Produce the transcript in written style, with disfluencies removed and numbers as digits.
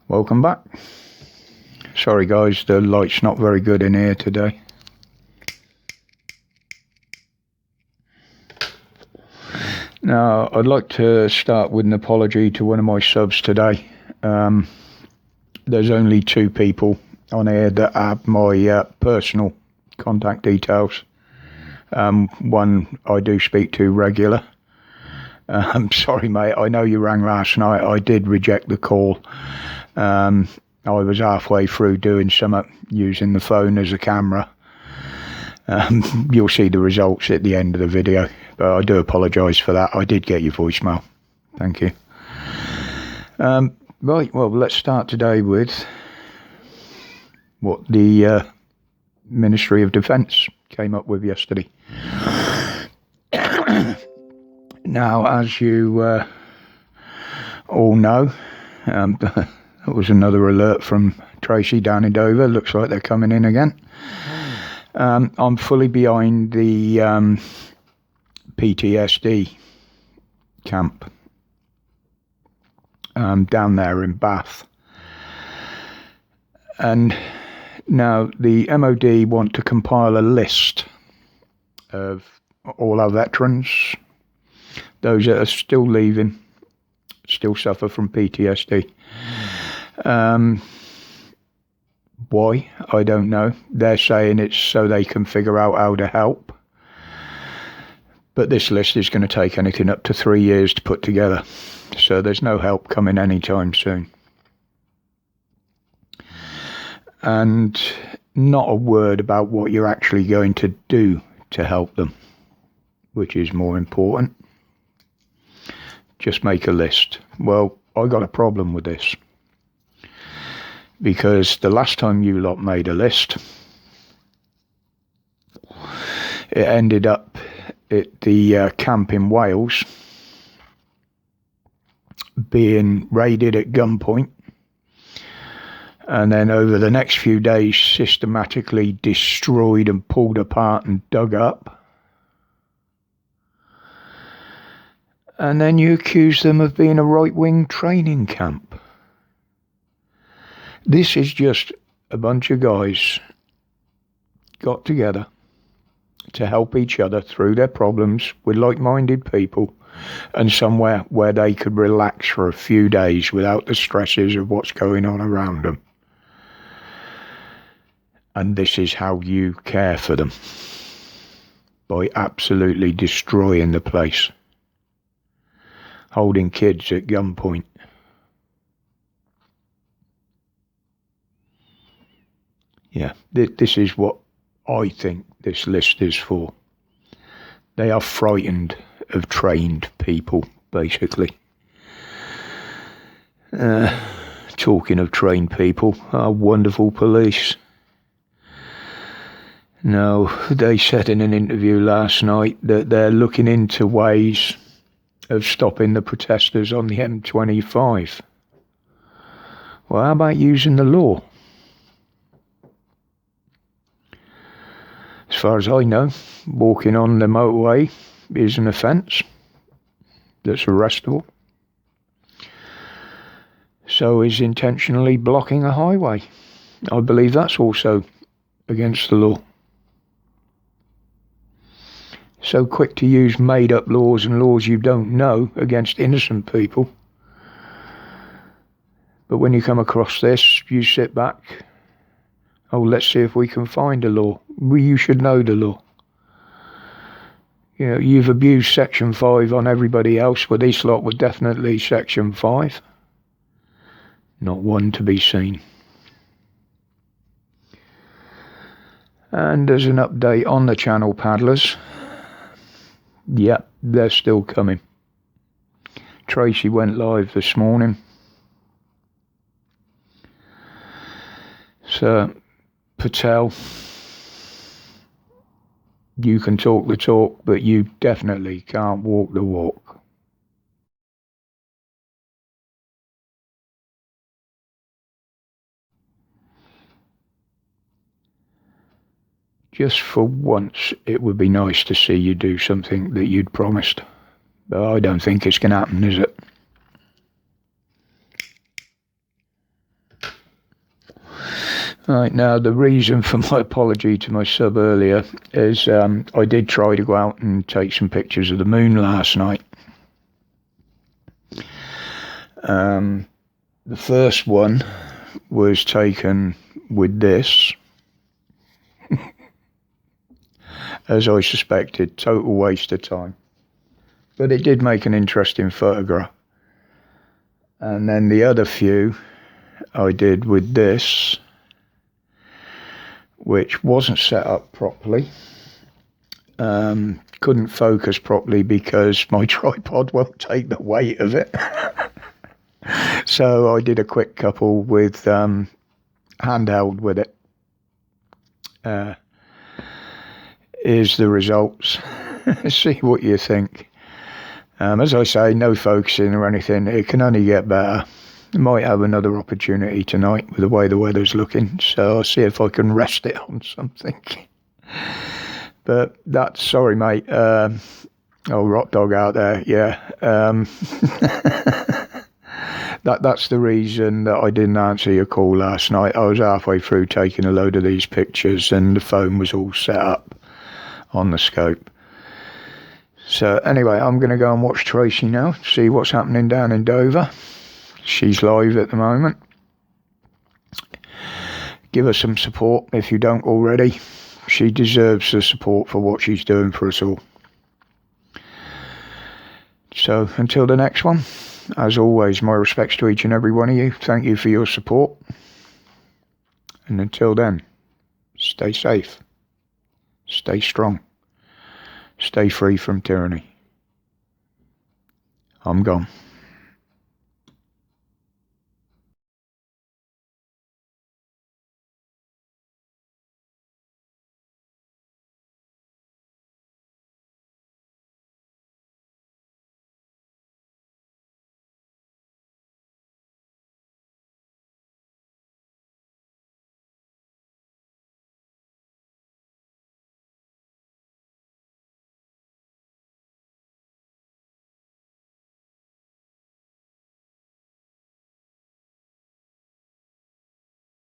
Welcome back. Sorry guys, the light's not very good in here today. Now, I'd like to start with an apology to one of my subs today. There's only 2 people on here that have my personal contact details. One I do speak to regular. I'm sorry mate, I know you rang last night. I did reject the call. I was halfway through doing something using the phone as a camera. You'll see the results at the end of the video, but I do apologise for that. I did get your voicemail. Thank you. Right, well, let's start today with what the Ministry of Defence came up with yesterday. Now, as you all know, that was another alert from Tracy down in Dover. Looks like they're coming in again. I'm fully behind the PTSD camp down there in Bath. And now the MOD want to compile a list of all our veterans, those that are still leaving, still suffer from PTSD. Why? I don't know. They're saying it's so they can figure out how to help. But this list is going to take anything up to 3 years to put together. So there's no help coming anytime soon. And not a word about what you're actually going to do to help them, which is more important. Just make a list. Well, I got a problem with this. Because the last time you lot made a list, it ended up at the camp in Wales being raided at gunpoint, and then over the next few days systematically destroyed and pulled apart and dug up. And then you accuse them of being a right-wing training camp. This is just a bunch of guys got together to help each other through their problems with like-minded people, and somewhere where they could relax for a few days without the stresses of what's going on around them. And this is how you care for them, by absolutely destroying the place, holding kids at gunpoint. Yeah, this is what I think this list is for. They are frightened of trained people, basically. Talking of trained people, our wonderful police. No, they said in an interview last night that they're looking into ways of stopping the protesters on the M25. Well, how about using the law? As far as I know, walking on the motorway is an offence that's arrestable. So is intentionally blocking a highway. I believe that's also against the law. So quick to use made-up laws and laws you don't know against innocent people. But when you come across this, you sit back. Oh, let's see if we can find a law. Well, you should know the law. You know, you've abused Section 5 on everybody else. Well, this lot were definitely Section 5. Not one to be seen. And as an update on the channel paddlers, yep, they're still coming. Tracy went live this morning. So, Patel, you can talk the talk, but you definitely can't walk the walk. Just for once, it would be nice to see you do something that you'd promised. But I don't think it's going to happen, is it? Right, now the reason for my apology to my sub earlier is I did try to go out and take some pictures of the moon last night. The first one was taken with this, as I suspected, total waste of time. But it did make an interesting photograph. And then the other few I did with this, which wasn't set up properly. Couldn't focus properly because my tripod won't take the weight of it. So I did a quick couple with handheld with it. Here's the results. See what you think. As I say, no focusing or anything. It can only get better. Might have another opportunity tonight with the way the weather's looking, so I'll see if I can rest it on something. But that's, sorry mate, rock dog out there, yeah. That's the reason that I didn't answer your call last night. I was halfway through taking a load of these pictures and the phone was all set up on the scope. So anyway, I'm going to go and watch Tracy now, see what's happening down in Dover. She's live at the moment. Give her some support if you don't already. She deserves the support for what she's doing for us all. So until the next one, as always, my respects to each and every one of you. Thank you for your support. And until then, stay safe, stay strong, stay free from tyranny. I'm gone.